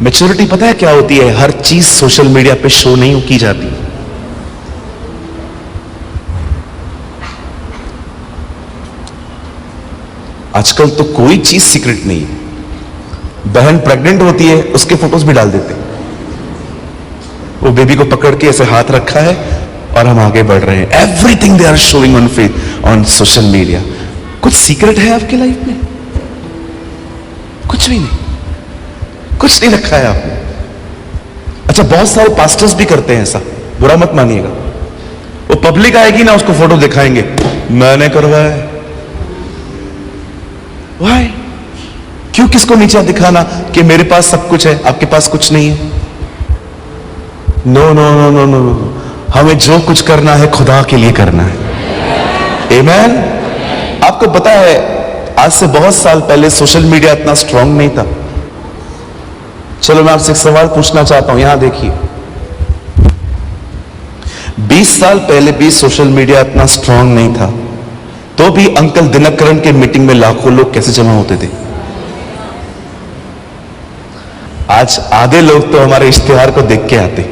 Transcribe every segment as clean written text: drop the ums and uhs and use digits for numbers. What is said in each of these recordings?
Maturity पता है क्या होती है? हर चीज सोशल मीडिया पे शो नहीं की जाती। आजकल तो कोई चीज सीक्रेट नहीं है। बहन प्रेग्नेंट होती है, उसके फोटोज भी डाल देते हैं। वो बेबी को पकड़ के ऐसे हाथ रखा है और हम आगे बढ़ रहे हैं। Everything they are showing on face on social media. कुछ सीक्रेट है आपकी लाइफ में? कुछ भी नहीं, कुछ नहीं रखा है आपने। अच्छा, बहुत सारे पास्टर्स भी करते हैं ऐसा, बुरा मत मानिएगा। वो पब्लिक आएगी ना, उसको फोटो दिखाएंगे, मैंने करवाया है। Why? क्यों किसको नीचा दिखाना कि मेरे पास सब कुछ है, आपके पास कुछ नहीं है? No no no no no no, हमें जो कुछ करना है खुदा के लिए करना है। आमीन। आपको पता है, आज से बहुत साल पहले सोशल मीडिया इतना स्ट्रांग नहीं था। चलो मैं आपसे एक सवाल पूछना चाहता हूं, यहां देखिए। 20 साल पहले भी सोशल मीडिया इतना स्ट्रांग नहीं था, तो भी अंकल दिनकरन के मीटिंग में लाखों लोग कैसे जमा होते थे? आज आधे लोग तो हमारे इश्तिहार को देख के आते।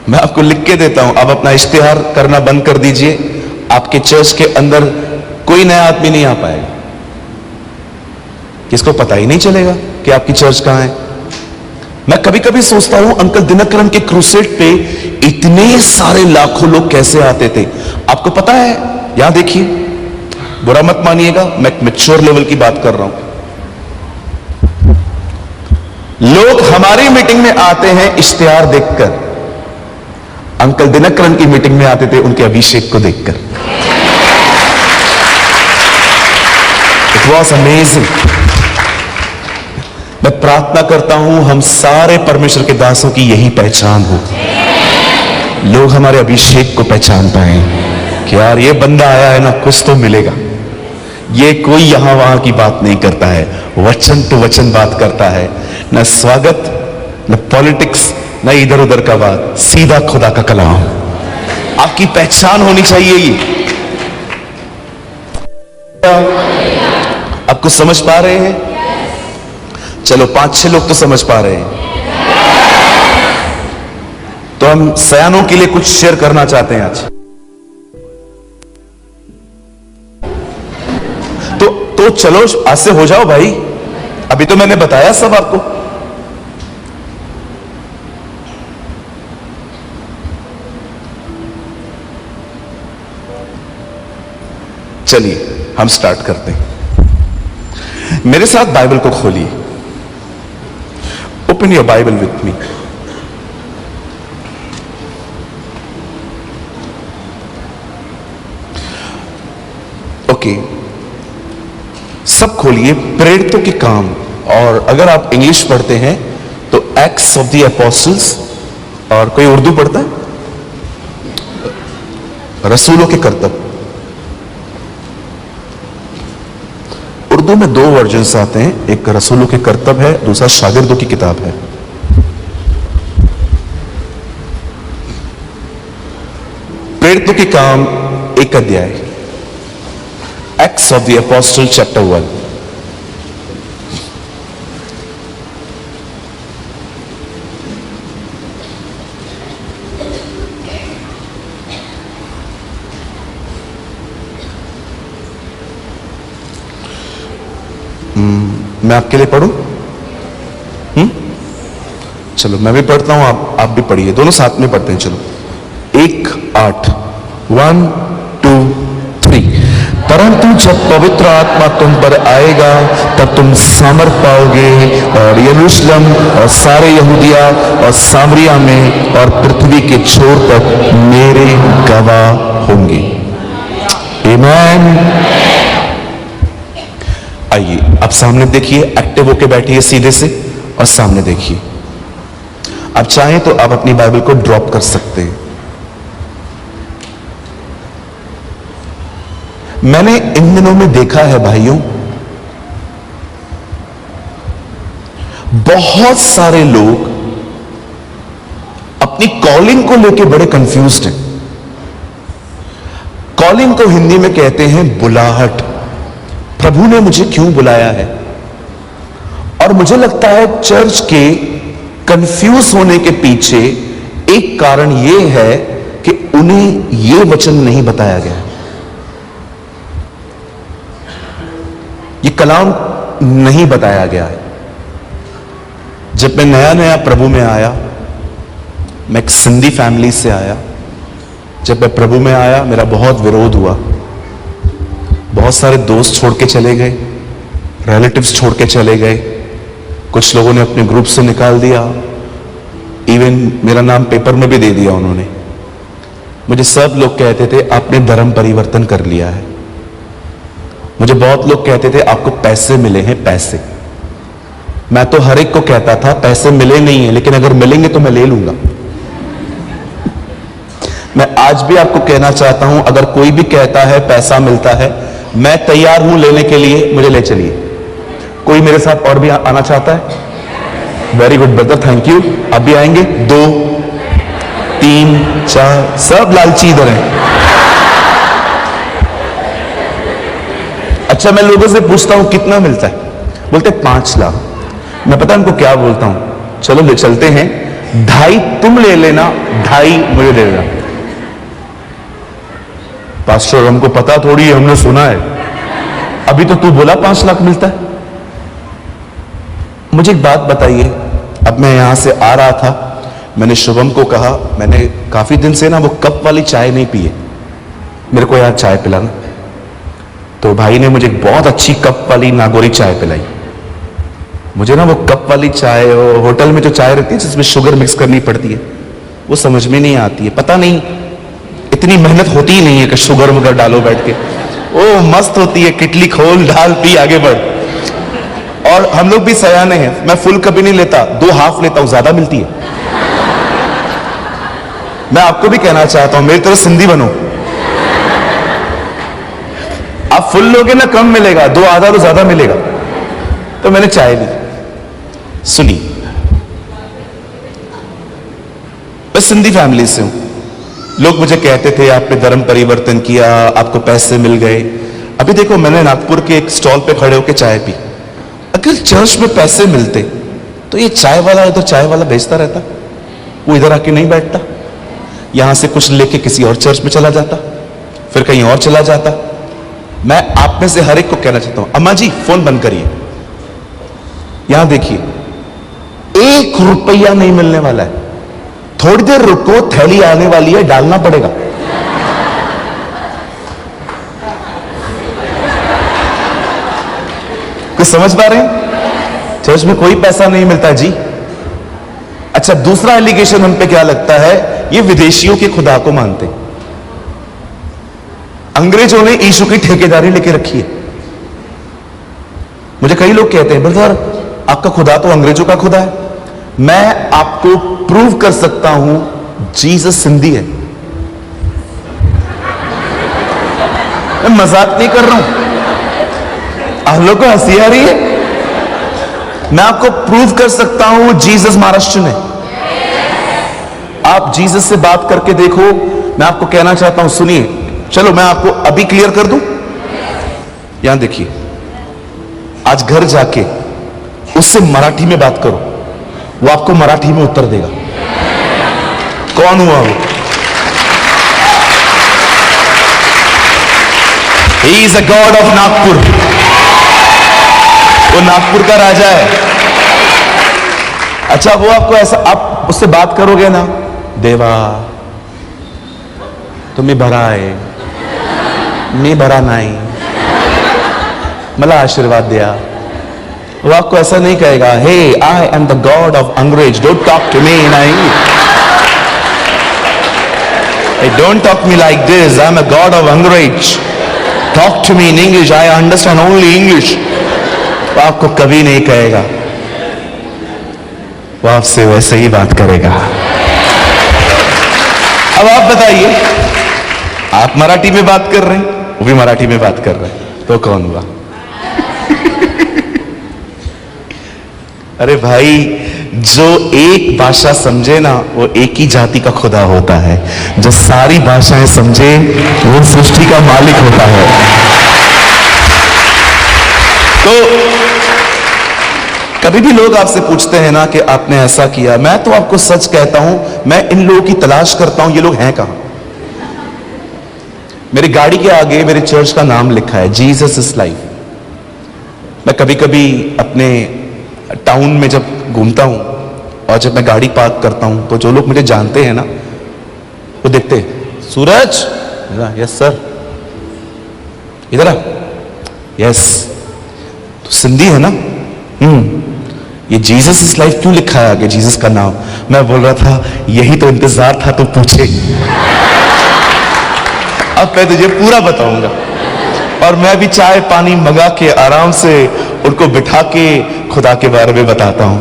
मैं आपको लिख के देता हूं, आप अपना इश्तिहार करना बंद कर दीजिए, आपके चर्च के अंदर कोई नया आदमी नहीं आ पाएगा। किसको पता ही नहीं चलेगा कि आपकी चर्च कहां है। मैं कभी कभी सोचता हूं, अंकल दिनकरन के क्रूसेड पे इतने सारे लाखों लोग कैसे आते थे? आपको पता है? यहां देखिए, बुरा मत मानिएगा, मैं मैच्योर लेवल की बात कर रहा हूं। लोग हमारी मीटिंग में आते हैं इश्तिहार देखकर, अंकल दिनकरन की मीटिंग में आते थे उनके अभिषेक को देखकर। It was amazing. मैं प्रार्थना करता हूं हम सारे परमेश्वर के दासों की यही पहचान हो, लोग हमारे अभिषेक को पहचान पाए कि यार ये बंदा आया है ना, कुछ तो मिलेगा। ये कोई यहां वहां की बात नहीं करता है, वचन टू वचन बात करता है, न स्वागत न पॉलिटिक्स न इधर उधर का बात, सीधा खुदा का कलाम। आपकी पहचान होनी चाहिए ये। आपको समझ पा रहे हैं? चलो 5-6 लोग तो समझ पा रहे हैं। तो हम सयानों के लिए कुछ शेयर करना चाहते हैं आज। तो चलो आज से हो जाओ भाई, अभी तो मैंने बताया सब आपको। चलिए हम स्टार्ट करते हैं। मेरे साथ बाइबल को खोलिए। Open your Bible with me. Okay, सब खोलिए। प्रेरितों के काम, और अगर आप इंग्लिश पढ़ते हैं तो एक्ट्स ऑफ द एपोस्टल्स, और कोई उर्दू पढ़ता है? रसूलों के करतब। उर्दू में 2 वर्जन्स आते हैं, एक रसूलों के करतब है, दूसरा शागिर्दों की किताब है। प्रेरितों के काम 1 अध्याय, acts of the apostle chapter 1। मैं आपके लिए पढ़ूं? चलो मैं भी पढ़ता हूं, आप भी पढ़िए, दोनों साथ में पढ़ते हैं। चलो 1:8 1 2 3। परंतु जब पवित्र आत्मा तुम पर आएगा तब तुम सामर्थ पाओगे, और यरूशलेम और सारे यहूदिया और सामरिया में और पृथ्वी के छोर तक मेरे गवाह होंगे। आमीन। आइए आप सामने देखिए, एक्टिव होके बैठिए सीधे से और सामने देखिए। आप चाहें तो आप अपनी बाइबल को ड्रॉप कर सकते हैं। मैंने इन दिनों में देखा है भाइयों, बहुत सारे लोग अपनी कॉलिंग को लेकर बड़े कंफ्यूज्ड हैं। कॉलिंग को हिंदी में कहते हैं बुलाहट। प्रभु ने मुझे क्यों बुलाया है? और मुझे लगता है चर्च के कंफ्यूज होने के पीछे एक कारण यह है कि उन्हें यह वचन नहीं बताया गया, ये कलाम नहीं बताया गया है। जब मैं नया नया प्रभु में आया, मैं एक सिंधी फैमिली से आया, जब मैं प्रभु में आया मेरा बहुत विरोध हुआ, बहुत सारे दोस्त छोड़ के चले गए, रिलेटिव्स छोड़ के चले गए, कुछ लोगों ने अपने ग्रुप से निकाल दिया, इवन मेरा नाम पेपर में भी दे दिया उन्होंने। मुझे सब लोग कहते थे आपने धर्म परिवर्तन कर लिया है। मुझे बहुत लोग कहते थे आपको पैसे मिले हैं, पैसे। मैं तो हर एक को कहता था पैसे मिले नहीं है, लेकिन अगर मिलेंगे तो मैं ले लूंगा। मैं आज भी आपको कहना चाहता हूं, अगर कोई भी कहता है पैसा मिलता है, मैं तैयार हूं लेने के लिए, मुझे ले चलिए। कोई मेरे साथ और भी आना चाहता है? Very good brother, thank you. अब भी आएंगे? 2 3 4 सब लालची इधर हैं। अच्छा, मैं लोगों से पूछता हूं कितना मिलता है, बोलते 5 लाख। मैं पता उनको क्या बोलता हूं, चलो ले चलते हैं, 2.5 तुम ले लेना, 2.5 मुझे दे देना। पास्टर हमको पता थोड़ी है, हमने सुना है। अभी तो तू बोला 5 लाख मिलता है। मुझे एक बात बताइए, अब मैं यहां से आ रहा था, मैंने शुभम को कहा, मैंने काफी दिन से ना वो कप वाली चाय नहीं पी है, मेरे को यार चाय पिलाना। तो भाई ने मुझे बहुत अच्छी कप वाली नागौरी चाय पिलाई। मुझे ना वो कप वाली चाय, होटल में जो चाय रहती है जिसमें शुगर मिक्स करनी पड़ती है, वो समझ में नहीं आती है। पता नहीं इतनी मेहनत होती ही नहीं है कि शुगर वगर डालो बैठ के। ओ मस्त होती है, किटली खोल डाल पी आगे बढ़। और हम लोग भी सयाने हैं, मैं फुल कभी नहीं लेता, 2 हाफ लेता हूं, ज्यादा मिलती है। मैं आपको भी कहना चाहता हूं, मेरी तरह सिंधी बनो। आप फुल लोगे ना कम मिलेगा, 2 आधा तो ज्यादा मिलेगा। तो मैंने चाय ली। सुनी, मैं सिंधी फैमिली से हूं। लोग मुझे कहते थे आपने धर्म परिवर्तन किया, आपको पैसे मिल गए। अभी देखो, मैंने नागपुर के एक स्टॉल पे खड़े होकर चाय पी। अगर चर्च में पैसे मिलते तो ये चाय वाला है तो चाय वाला बेचता रहता, वो इधर आके नहीं बैठता, यहां से कुछ लेके किसी और चर्च में चला जाता, फिर कहीं और चला जाता। मैं आप में से हर एक को कहना चाहता हूं, अम्मा जी फोन बंद करिए, यहां देखिए, 1 रुपया नहीं मिलने वाला है। थोड़ी देर रुको, थैली आने वाली है, डालना पड़ेगा। कुछ समझ पा रहे हैं? चर्च में कोई पैसा नहीं मिलता जी। अच्छा, दूसरा एलिगेशन हम पे क्या लगता है, ये विदेशियों के खुदा को मानते। अंग्रेजों ने यीशु की ठेकेदारी लेके रखी है। मुझे कई लोग कहते हैं, ब्रदर आपका खुदा तो अंग्रेजों का खुदा है। मैं आपको प्रूव कर सकता हूं, जीसस सिंधी है। मैं मजाक नहीं कर रहा हूं, आप लोग को हंसी आ रही है। मैं आपको प्रूव कर सकता हूं, जीसस महाराष्ट्र है। आप जीसस से बात करके देखो। मैं आपको कहना चाहता हूं, सुनिए, चलो मैं आपको अभी क्लियर कर दूं। यहां देखिए, आज घर जाके उससे मराठी में बात करो, वो आपको मराठी में उत्तर देगा। कौन हुआ वो? He is a God of Nagpur. वो नागपुर का राजा है। अच्छा, वो आपको ऐसा, आप उससे बात करोगे ना, देवा तुम्ही भरा आहे, मी भरा नाही, मला आशीर्वाद दिया। वो आपको ऐसा नहीं कहेगा, hey I am the god of अंग्रेज, don't talk to me in English, don't talk me like this, I am a god of अंग्रेज, talk to me in English, I understand only English. वो आपको कभी नहीं कहेगा, वो आपसे वैसे ही बात करेगा। अब आप बताइए, आप मराठी में बात कर रहे हैं, वो भी मराठी में बात कर रहे हैं, तो कौन हुआ? अरे भाई, जो एक भाषा समझे ना, वो एक ही जाति का खुदा होता है। जो सारी भाषाएं समझे, वो सृष्टि का मालिक होता है। तो कभी भी लोग आपसे पूछते हैं ना कि आपने ऐसा किया, मैं तो आपको सच कहता हूं, मैं इन लोगों की तलाश करता हूं, ये लोग हैं कहां। मेरी गाड़ी के आगे मेरे चर्च का नाम लिखा है, जीसस इज लाइफ। मैं कभी कभी अपने टाउन में जब घूमता हूं और जब मैं गाड़ी पार्क करता हूं तो जो लोग मुझे जानते हैं ना, वो देखते, सूरज, यस सर, इधर आ, यस, तो सिंधी है ना, ये जीसस इज लाइफ क्यों लिखा है आगे, जीसस का नाम। मैं बोल रहा था यही तो इंतजार था, तू पूछे। अब मैं तुझे पूरा बताऊंगा। और मैं भी चाय पानी मंगा के आराम से उनको बिठा के खुदा के बारे में बताता हूं।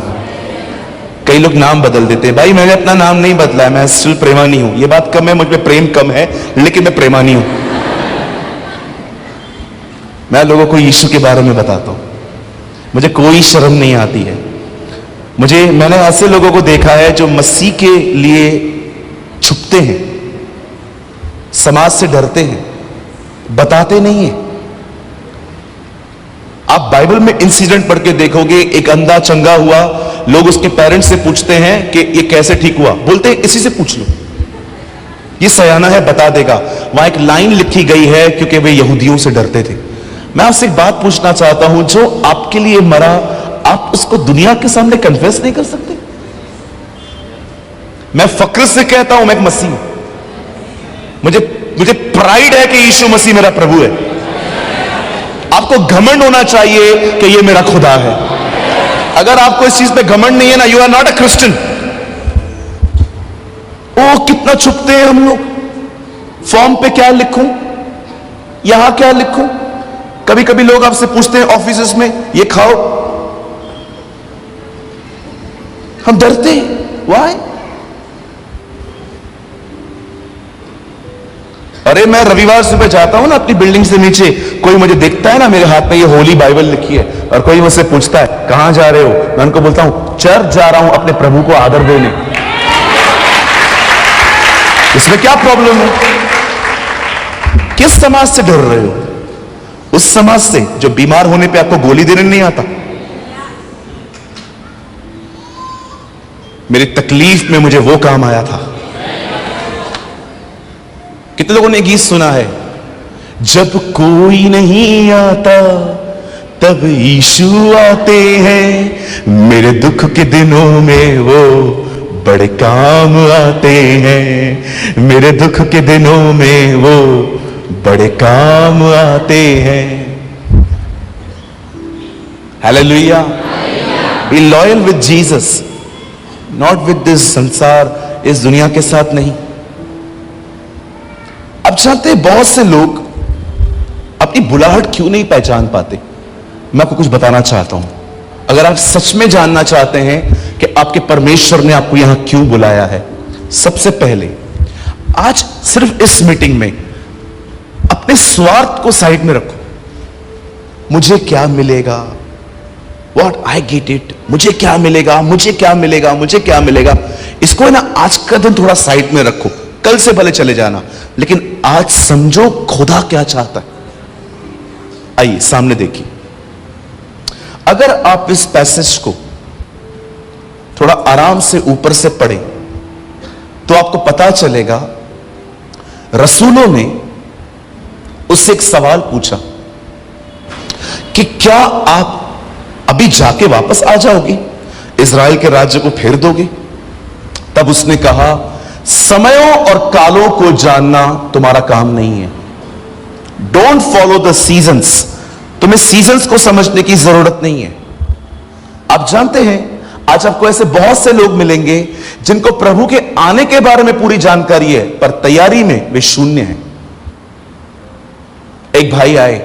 कई लोग नाम बदल देते हैं, भाई मैंने अपना नाम नहीं बदला है, मैं स्टिल प्रेमानी हूं। ये बात कम है, मुझ में प्रेम कम है, लेकिन मैं प्रेमानी हूं। मैं लोगों को यीशु के बारे में बताता हूं, मुझे कोई शर्म नहीं आती है। मैंने ऐसे लोगों को देखा है जो मसीह के लिए छुपते हैं, समाज से डरते हैं, बताते नहीं है। आप बाइबल में इंसिडेंट पढ़ के देखोगे, एक अंधा चंगा हुआ, लोग उसके पेरेंट्स से पूछते हैं कि ये कैसे ठीक हुआ, बोलते हैं इसी से पूछ लो, ये सयाना है, बता देगा। वहां एक लाइन लिखी गई है, क्योंकि वे यहूदियों से डरते थे। मैं आपसे एक बात पूछना चाहता हूं, जो आपके लिए मरा, आप उसको दुनिया के सामने कन्फेस नहीं कर सकते? मैं फक्र से कहता हूं, मैं एक मसीह हूं, मुझे प्राइड है कि यीशु मसीह मेरा प्रभु है। आपको घमंड होना चाहिए कि ये मेरा खुदा है। अगर आपको इस चीज पे घमंड नहीं है ना, you are not a Christian. ओ कितना छुपते हैं हम लोग, फॉर्म पे क्या लिखूं, यहां क्या लिखूं। कभी कभी लोग आपसे पूछते हैं ऑफिस में, ये खाओ, हम डरते हैं। व्हाई? अरे मैं रविवार सुबह जाता हूं ना अपनी बिल्डिंग से नीचे, कोई मुझे देखता है ना, मेरे हाथ में ये होली बाइबल लिखी है, और कोई मुझसे पूछता है कहां जा रहे हो, मैं उनको बोलता हूं चर्च जा रहा हूं अपने प्रभु को आदर देने। इसमें क्या प्रॉब्लम है? किस समाज से डर रहे हो? उस समाज से जो बीमार होने पे आपको गोली देने नहीं आता। मेरी तकलीफ में मुझे वो काम आया था। कितने लोगों ने गीत सुना है, जब कोई नहीं आता तब यीशु आते हैं, मेरे दुख के दिनों में वो बड़े काम आते हैं, मेरे दुख के दिनों में वो बड़े काम आते हैं। Hallelujah. Be loyal with Jesus, not with this संसार, इस दुनिया के साथ नहीं। अब जानते हैं बहुत से लोग अपनी बुलाहट क्यों नहीं पहचान पाते। मैं आपको कुछ बताना चाहता हूं। अगर आप सच में जानना चाहते हैं कि आपके परमेश्वर ने आपको यहां क्यों बुलाया है, सबसे पहले आज सिर्फ इस मीटिंग में अपने स्वार्थ को साइड में रखो। मुझे क्या मिलेगा, वॉट आई गेट इट, मुझे क्या मिलेगा, मुझे क्या मिलेगा, मुझे क्या मिलेगा, इसको ना आज का दिन थोड़ा साइड में रखो। कल से भले चले जाना, लेकिन आज समझो खुदा क्या चाहता है। आइए सामने देखिए। अगर आप इस पैसेज को थोड़ा आराम से ऊपर से पढ़ें तो आपको पता चलेगा, रसूलों ने उससे एक सवाल पूछा कि क्या आप अभी जाके वापस आ जाओगे, इज़राइल के राज्य को फेर दोगे? तब उसने कहा, समयों और कालों को जानना तुम्हारा काम नहीं है। डोंट फॉलो द सीजन्स, तुम्हें सीजन्स को समझने की जरूरत नहीं है। आप जानते हैं आज आपको ऐसे बहुत से लोग मिलेंगे जिनको प्रभु के आने के बारे में पूरी जानकारी है, पर तैयारी में वे शून्य हैं। एक भाई आए,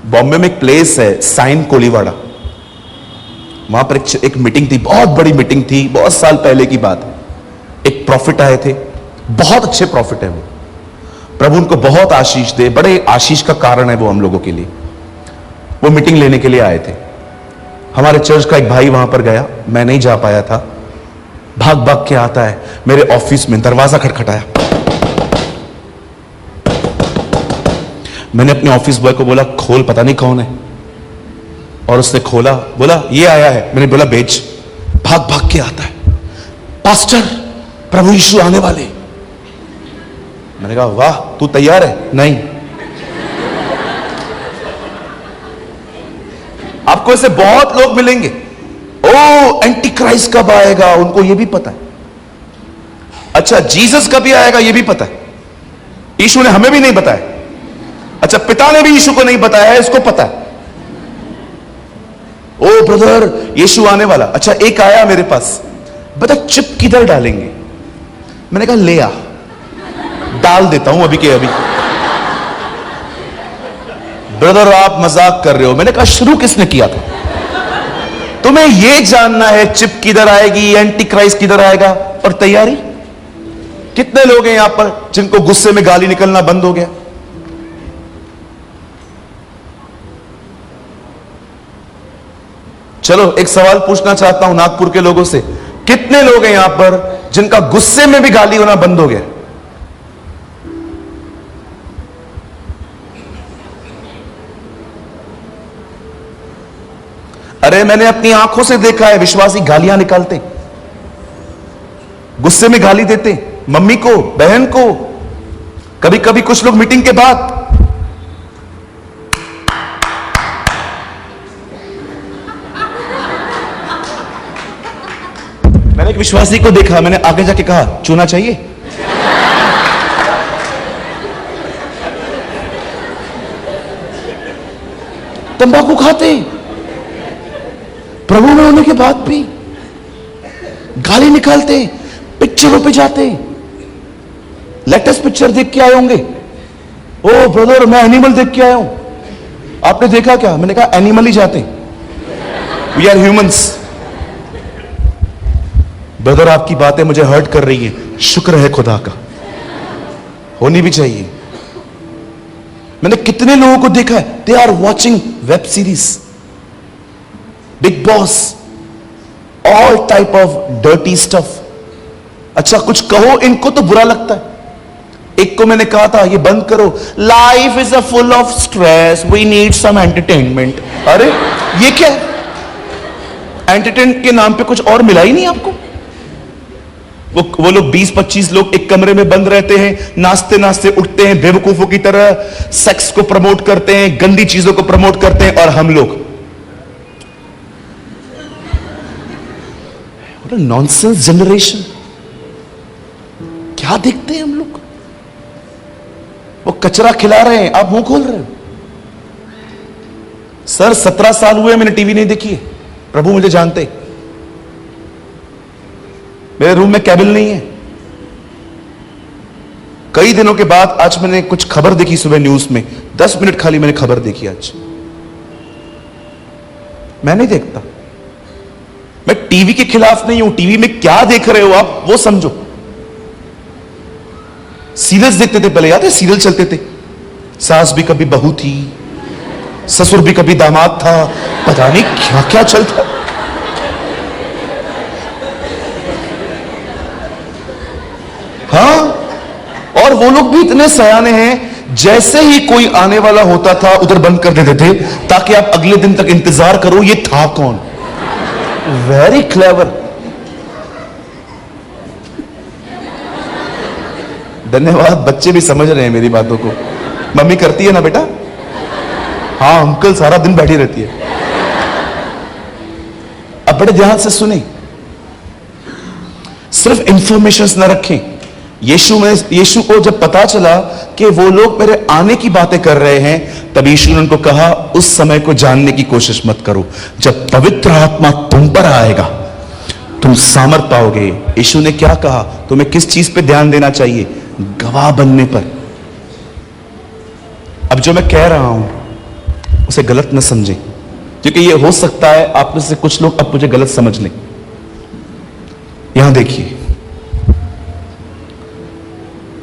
बॉम्बे में एक प्लेस है साइन कोलीवाड़ा, वहां पर एक मीटिंग थी, बहुत बड़ी मीटिंग थी, बहुत साल पहले की बात है। एक प्रॉफिट आए थे, बहुत अच्छे प्रॉफिट है वो, प्रभु उनको बहुत आशीष दे, बड़े आशीष का कारण है वो हम लोगों के लिए। वो मीटिंग लेने के लिए आए थे। हमारे चर्च का एक भाई वहां पर गया, मैं नहीं जा पाया था। भाग भाग के आता है मेरे ऑफिस में, दरवाजा खटखटाया। मैंने अपने ऑफिस बॉय को बोला खोल, पता नहीं कौन है। और उसने खोला, बोला ये आया है। मैंने बोला बेच। भाग भाग के आता है, पास्टर प्रभु यीशु आने वाले। मैंने कहा वाह, तू तैयार है? नहीं। आपको ऐसे बहुत लोग मिलेंगे, ओ एंटी क्राइस्ट कब आएगा उनको ये भी पता है। अच्छा जीसस कभी आएगा ये भी पता है, यीशु ने हमें भी नहीं बताया। अच्छा पिता ने भी यीशु को नहीं बताया है, इसको पता है। ओ ब्रदर यीशु आने वाला। अच्छा एक आया मेरे पास, बता चिप किधर डालेंगे? मैंने कहा ले आ, डाल देता हूं अभी के अभी। ब्रदर आप मजाक कर रहे हो। मैंने कहा शुरू किसने किया था? तुम्हें यह जानना है चिप किधर आएगी, एंटी क्राइस्ट किधर आएगा, और तैयारी। कितने लोग हैं यहां पर जिनको गुस्से में गाली निकलना बंद हो गया? चलो एक सवाल पूछना चाहता हूं नागपुर के लोगों से, कितने लोग हैं यहां पर जिनका गुस्से में भी गाली होना बंद हो गया? अरे मैंने अपनी आंखों से देखा है विश्वासी गालियां निकालते, गुस्से में गाली देते मम्मी को, बहन को। कभी कभी कुछ लोग मीटिंग के बाद मैंने एक विश्वासी को देखा, मैंने आगे जाके कहा चूना चाहिए? तंबाकू खाते, प्रभु में होने के बाद भी गाली निकालते, पिक्चरों पे जाते। लेटेस्ट पिक्चर देख के आए होंगे, ओ ब्रदर मैं एनिमल देख के आया हूं। आपने देखा क्या? मैंने कहा एनिमल ही जाते, वी आर ह्यूमंस। ब्रदर आपकी बातें मुझे हर्ट कर रही हैं, शुक्र है खुदा का, होनी भी चाहिए। मैंने कितने लोगों को देखा है, they are watching web series, Bigg Boss, all type of dirty stuff. अच्छा कुछ कहो इनको तो बुरा लगता है। एक को मैंने कहा था ये बंद करो, life is a full of stress, we need some entertainment. अरे ये क्या है? एंटरटेनमेंट के नाम पे कुछ और मिला ही नहीं आपको। वो लोग 20-25 लोग एक कमरे में बंद रहते हैं, नाचते नाचते उठते हैं बेवकूफों की तरह, सेक्स को प्रमोट करते हैं, गंदी चीजों को प्रमोट करते हैं, और हम लोग नॉनसेंस जनरेशन। क्या देखते हैं हम लोग? वो कचरा खिला रहे हैं, आप मुंह खोल रहे हो। सर 17 साल हुए मैंने टीवी नहीं देखी है, प्रभु मुझे जानते। मेरे रूम में केबल नहीं है। कई दिनों के बाद आज मैंने कुछ खबर देखी सुबह न्यूज में, 10 मिनट खाली मैंने खबर देखी आज। मैं नहीं देखता, मैं टीवी के खिलाफ नहीं हूं। टीवी में क्या देख रहे हो आप वो समझो। सीरियल्स देखते थे पहले, याद है सीरियल चलते थे, सास भी कभी बहू थी, ससुर भी कभी दामाद था, पता नहीं क्या क्या चलता। हाँ, और वो लोग भी इतने सयाने हैं, जैसे ही कोई आने वाला होता था उधर बंद कर देते थे ताकि आप अगले दिन तक इंतजार करो ये था कौन। Very clever. धन्यवाद, बच्चे भी समझ रहे हैं मेरी बातों को। मम्मी करती है ना बेटा? हाँ अंकल सारा दिन बैठी रहती है। अब बड़े ध्यान से सुने, सिर्फ इंफॉर्मेशन ना रखें। यीशु को जब पता चला कि वो लोग मेरे आने की बातें कर रहे हैं, तब यीशु ने उनको कहा उस समय को जानने की कोशिश मत करो, जब पवित्र आत्मा तुम पर आएगा तुम सामर्थ पाओगे। यीशु ने क्या कहा? तुम्हें किस चीज पे ध्यान देना चाहिए? गवाह बनने पर। अब जो मैं कह रहा हूं उसे गलत न समझें, क्योंकि ये हो सकता है आप में से कुछ लोग अब मुझे गलत समझ लें। यहां देखिए,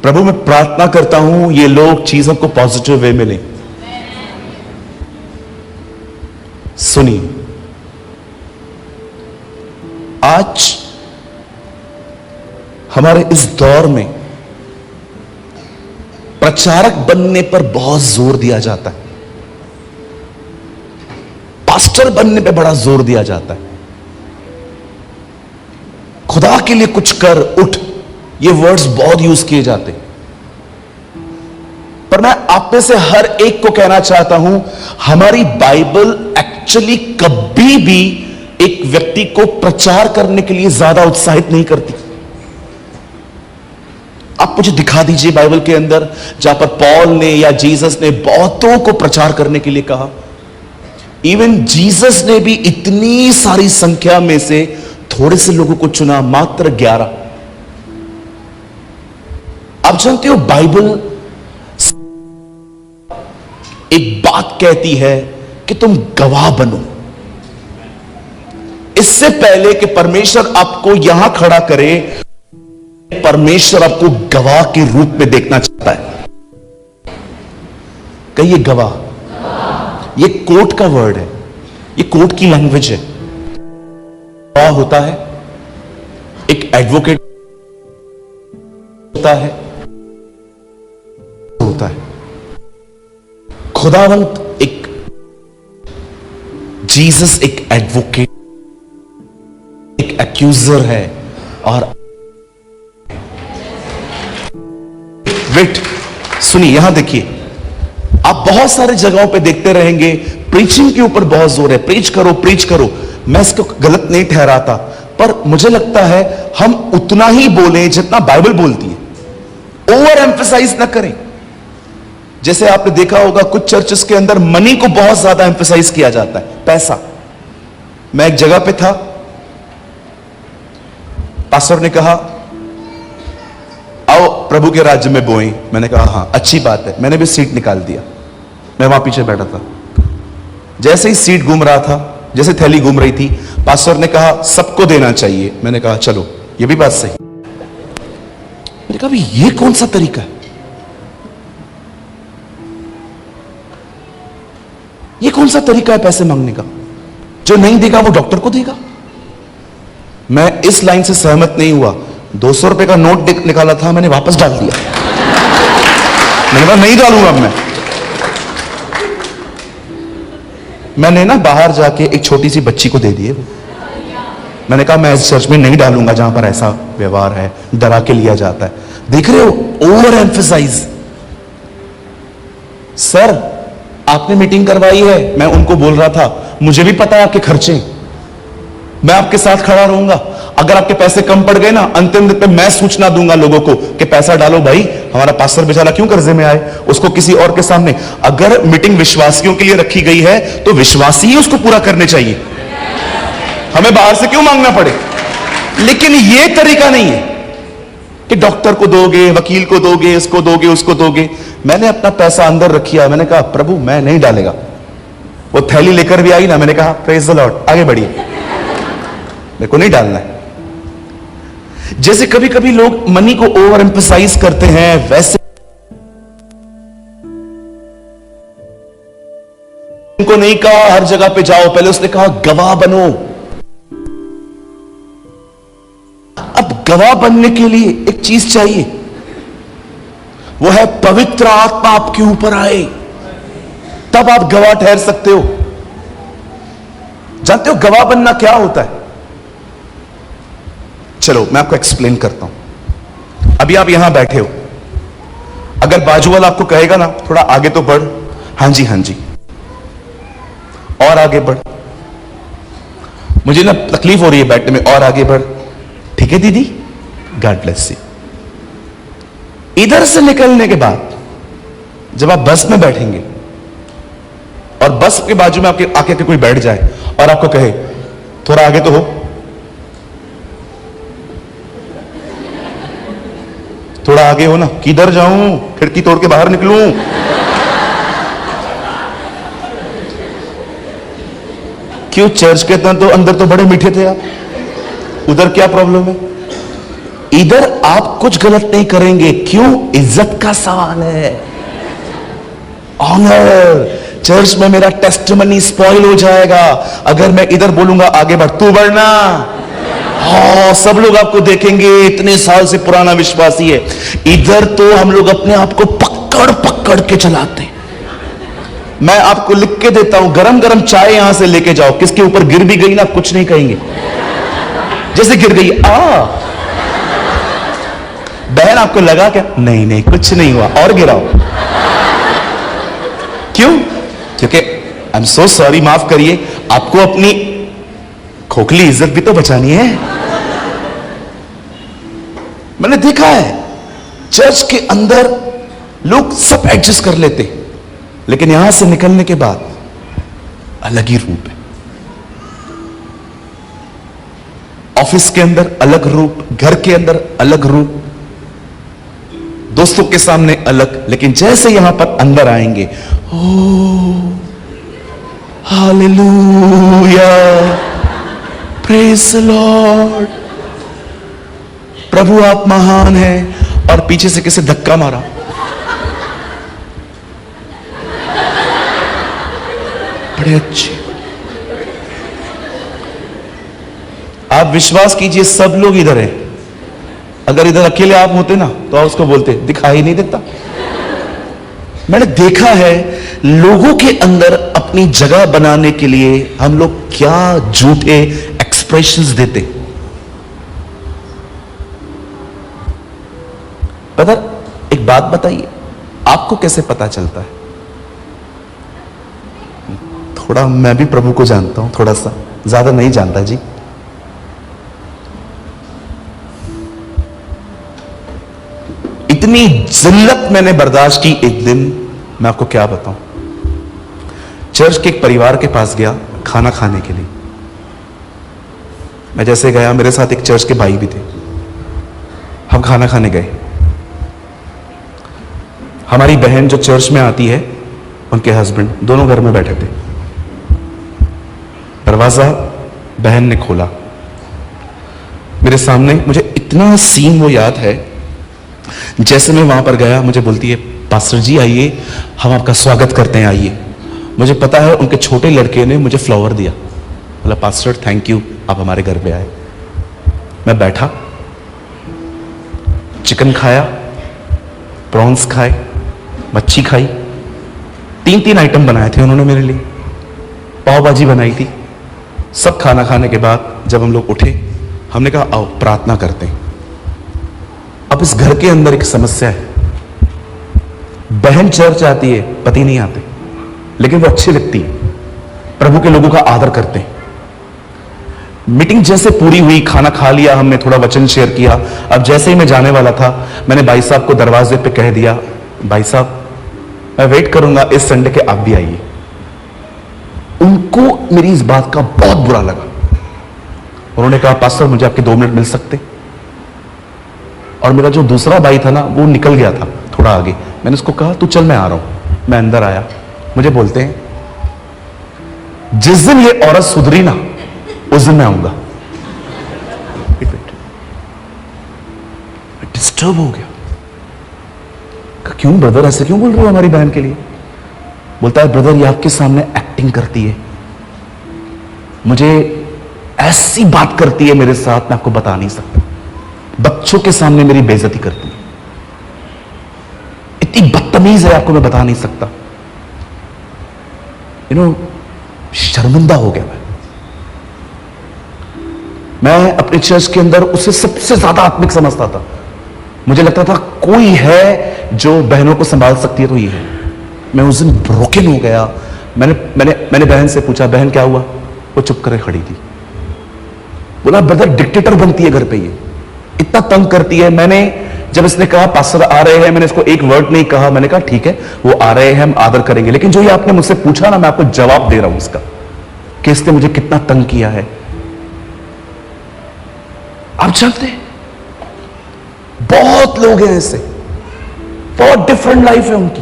प्रभु मैं प्रार्थना करता हूं ये लोग चीजों को पॉजिटिव वे में लें। सुनिए, आज हमारे इस दौर में प्रचारक बनने पर बहुत जोर दिया जाता है। पास्टर बनने पे बड़ा जोर दिया जाता है। खुदा के लिए कुछ कर, उठ, ये वर्ड्स बहुत यूज किए जाते हैं। पर मैं आप में से हर एक को कहना चाहता हूं, हमारी बाइबल एक्चुअली कभी भी एक व्यक्ति को प्रचार करने के लिए ज्यादा उत्साहित नहीं करती। आप मुझे दिखा दीजिए बाइबल के अंदर जहां पर पॉल ने या जीसस ने बहुतों को प्रचार करने के लिए कहा। इवन जीसस ने भी इतनी सारी संख्या में से थोड़े से लोगों को चुना, मात्र 11। आप जानते हो बाइबल एक बात कहती है कि तुम गवाह बनो। इससे पहले कि परमेश्वर आपको यहां खड़ा करे, परमेश्वर आपको गवाह के रूप में देखना चाहता है। कहिए गवाह। ये कोर्ट का वर्ड है, ये कोर्ट की लैंग्वेज है। गवाह होता है, एक एडवोकेट होता है, खुदावंत एक, जीसस एक एडवोकेट, एक एक्यूजर है। और वेट, सुनिए, यहां देखिए, आप बहुत सारे जगहों पे देखते रहेंगे प्रीचिंग के ऊपर बहुत जोर है, प्रीच करो प्रीच करो। मैं इसको गलत नहीं ठहराता, पर मुझे लगता है हम उतना ही बोले जितना बाइबल बोलती है। ओवर एम्फेसाइज ना करें। जैसे आपने देखा होगा कुछ चर्चेस के अंदर मनी को बहुत ज्यादा एम्फेसाइज किया जाता है, पैसा। मैं एक जगह पे था, पास्टर ने कहा आओ प्रभु के राज्य में बोएं। मैंने कहा हां अच्छी बात है। मैंने भी सीट निकाल दिया, मैं वहां पीछे बैठा था। जैसे ही सीट घूम रहा था, जैसे थैली घूम रही थी, पास्टर ने कहा सबको देना चाहिए। मैंने कहा चलो ये भी बात सही। मैंने कहा भाई ये कौन सा तरीका है, ये कौन सा तरीका है पैसे मांगने का? जो नहीं देगा वो डॉक्टर को देगा। मैं इस लाइन से सहमत नहीं हुआ। 200 रुपए का नोट निकाला था, मैंने वापस डाल दिया। मैंने कहा नहीं डालूंगा मैंने ना बाहर जाके एक छोटी सी बच्ची को दे दिए। मैंने कहा मैं इस चर्च में नहीं डालूंगा जहां पर ऐसा व्यवहार है, डरा के लिया जाता है। देख रहे हो, ओवर एम्फेसाइज। सर आपने मीटिंग करवाई है, मैं उनको बोल रहा था मुझे भी पता है आपके खर्चे, मैं आपके साथ खड़ा रहूंगा। अगर आपके पैसे कम पड़ गए ना, अंतिम दिन पे मैं सूचना दूंगा लोगों को कि पैसा डालो भाई, हमारा पास्टर बेचारा क्यों कर्जे में आए, उसको किसी और के सामने। अगर मीटिंग विश्वासियों के लिए रखी गई है तो विश्वासी ही उसको पूरा करने चाहिए, हमें बाहर से क्यों मांगना पड़े। लेकिन यह तरीका नहीं है कि डॉक्टर को दोगे, वकील को दोगे, इसको दोगे, उसको दोगे। मैंने अपना पैसा अंदर रखिया। मैंने कहा प्रभु मैं नहीं डालेगा। वो थैली लेकर भी आई ना, मैंने कहा प्रेज द लॉर्ड, आगे बढ़िए, मेरे को नहीं डालना है। जैसे कभी कभी लोग मनी को ओवर एम्फसाइज करते हैं, वैसे उनको नहीं कहा हर जगह पे जाओ, पहले उसने कहा गवाह बनो। अब गवाह बनने के लिए एक चीज चाहिए, वो है पवित्र आत्मा आपके ऊपर आए, तब आप गवाह ठहर सकते हो। जानते हो गवाह बनना क्या होता है? चलो मैं आपको एक्सप्लेन करता हूं। अभी आप यहां बैठे हो, अगर बाजू वाला आपको कहेगा ना थोड़ा आगे तो बढ़, हां जी हां जी, और आगे बढ़, मुझे ना तकलीफ हो रही है बैठने में, और आगे बढ़, ठीक है दीदी, गॉड ब्लेस यू। इधर से निकलने के बाद जब आप बस में बैठेंगे और बस के बाजू में आपके आके कोई बैठ जाए और आपको कहे थोड़ा आगे तो हो, थोड़ा आगे हो ना, किधर जाऊं, खिड़की तोड़ के बाहर निकलूं, क्यों चर्च के अंदर तो बड़े मीठे थे आप, उधर क्या प्रॉब्लम है? इधर आप कुछ गलत नहीं करेंगे, क्यों? इज्जत का सवाल है, ऑनर। चर्च में मेरा टेस्टिमनी स्पॉइल हो जाएगा अगर मैं इधर बोलूंगा आगे बढ़, तू बढ़ना। हाँ, सब लोग आपको देखेंगे इतने साल से पुराना विश्वासी है। इधर तो हम लोग अपने आप को पकड़ पकड़ के चलाते हैं। मैं आपको लिख के देता हूं, गरम गरम चाय यहां से लेके जाओ, किसके ऊपर गिर भी गई ना कुछ नहीं कहेंगे, जैसे गिर गई बहन आपको लगा क्या? नहीं नहीं कुछ नहीं हुआ, और गिराओ। क्यों? क्योंकि आई एम सो सॉरी, माफ करिए, आपको अपनी खोखली इज्जत भी तो बचानी है। मैंने देखा है चर्च के अंदर लोग सब एडजस्ट कर लेते, लेकिन यहां से निकलने के बाद अलग ही रूप है। ऑफिस के अंदर अलग रूप, घर के अंदर अलग रूप, दोस्तों के सामने अलग, लेकिन जैसे यहां पर अंदर आएंगे, ओ हालेलुया, प्रेज द लॉर्ड, प्रभु आप महान हैं, और पीछे से किसी धक्का मारा, बड़े अच्छे। आप विश्वास कीजिए सब लोग इधर हैं, अगर इधर अकेले आप होते ना तो आप उसको बोलते दिखाई नहीं देता। मैंने देखा है लोगों के अंदर अपनी जगह बनाने के लिए हम लोग क्या झूठे एक्सप्रेशंस देते। ब्रदर एक बात बताइए, आपको कैसे पता चलता है? थोड़ा मैं भी प्रभु को जानता हूं, थोड़ा सा, ज्यादा नहीं जानता जी। इतनी जिल्लत मैंने बर्दाश्त की एक दिन, मैं आपको क्या बताऊं। चर्च के एक परिवार के पास गया खाना खाने के लिए। मैं जैसे गया, मेरे साथ एक चर्च के भाई भी थे, हम खाना खाने गए। हमारी बहन जो चर्च में आती है, उनके हस्बैंड दोनों घर में बैठे थे। दरवाजा बहन ने खोला, मेरे सामने, मुझे इतना सीन वो याद है, जैसे मैं वहां पर गया मुझे बोलती है पास्टर जी आइए, हम आपका स्वागत करते हैं, आइए। मुझे पता है उनके छोटे लड़के ने मुझे फ्लावर दिया, बोला पास्टर थैंक यू, आप हमारे घर पे आए। मैं बैठा, चिकन खाया, प्रॉन्स खाए, मच्छी खाई, 3 आइटम बनाए थे उन्होंने मेरे लिए, पाव भाजी बनाई थी। सब खाना खाने के बाद जब हम लोग उठे, हमने कहा आओ प्रार्थना करते हैं। अब इस घर के अंदर एक समस्या है, बहन चर्च आती है, पति नहीं आते, लेकिन वो अच्छी लगती है, प्रभु के लोगों का आदर करते हैं। मीटिंग जैसे पूरी हुई, खाना खा लिया हमने, थोड़ा वचन शेयर किया। अब जैसे ही मैं जाने वाला था, मैंने भाई साहब को दरवाजे पे कह दिया, भाई साहब मैं वेट करूंगा, इस संडे के आप भी आइए। उनको मेरी इस बात का बहुत बुरा लगा। उन्होंने कहा पास्टर मुझे आपके 2 मिनट मिल सकते? और मेरा जो दूसरा भाई था ना, वो निकल गया था थोड़ा आगे। मैंने उसको कहा तू चल मैं आ रहा हूं। मैं अंदर आया, मुझे बोलते हैं जिस दिन ये औरत सुधरी ना उस दिन मैं आऊंगा। डिस्टर्ब हो गया, क्यों ब्रदर ऐसे क्यों बोल रहे हो हमारी बहन के लिए? बोलता है ब्रदर ये आपके सामने एक्टिंग करती है, मुझे ऐसी बात करती है मेरे साथ, मैं आपको बता नहीं सकता। बच्चों के सामने मेरी बेइज्जती करती है, इतनी बदतमीज है, आपको मैं बता नहीं सकता। शर्मिंदा हो गया मैं अपने चर्च के अंदर उसे सबसे ज्यादा आत्मिक समझता था। मुझे लगता था कोई है जो बहनों को संभाल सकती है तो ये है। मैं उस दिन ब्रोकन हो गया। मैंने बहन से पूछा बहन क्या हुआ? वो चुप करे खड़ी थी। बोला ब्रदर डिक्टेटर बनती है घर पे, ये इतना तंग करती है। मैंने जब इसने कहा पास्टर आ रहे हैं, मैंने इसको एक वर्ड नहीं कहा, मैंने कहा ठीक है वो आ रहे हैं हम आदर करेंगे, लेकिन जो ये आपने मुझसे पूछा ना, मैं आपको जवाब दे रहा हूं इसका कि इसने मुझे कितना तंग किया है। आप जानते हैं बहुत लोग हैं ऐसे, बहुत डिफरेंट लाइफ है उनकी,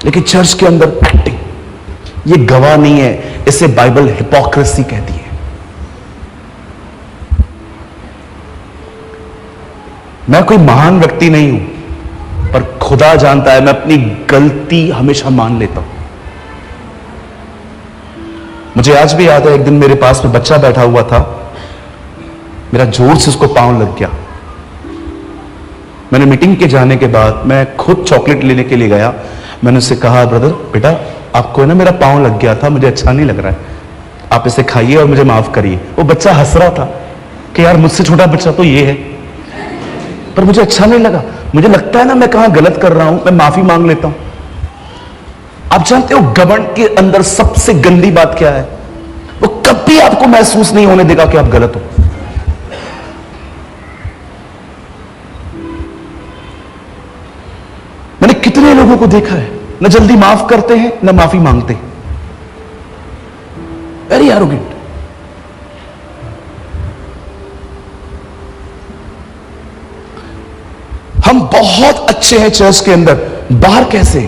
लेकिन चर्च के अंदर एक्टिंग, ये गवाह नहीं है, इसे बाइबल हिपोक्रेसी कहती है। मैं कोई महान व्यक्ति नहीं हूं, पर खुदा जानता है मैं अपनी गलती हमेशा मान लेता हूं। मुझे आज भी याद है, एक दिन मेरे पास में बच्चा बैठा हुआ था, मेरा जोर से उसको पांव लग गया। मैंने मीटिंग के जाने के बाद मैं खुद चॉकलेट लेने के लिए गया, मैंने उससे कहा, ब्रदर बेटा आपको है ना मेरा पाँव लग गया था, मुझे अच्छा नहीं लग रहा है, आप इसे खाइए और मुझे माफ करिए। वो बच्चा हंस रहा था कि यार मुझसे छोटा बच्चा तो ये है, पर मुझे अच्छा नहीं लगा। मुझे लगता है ना मैं कहां गलत कर रहा हूं, मैं माफी मांग लेता हूं। आप जानते हो घमंड के अंदर सबसे गंदी बात क्या है? वो कभी आपको महसूस नहीं होने देगा कि आप गलत हो। मैंने कितने लोगों को देखा है, न जल्दी माफ करते हैं न माफी मांगते हैं, वेरी एरोगेंट। हम बहुत अच्छे हैं चर्च के अंदर, बाहर कैसे?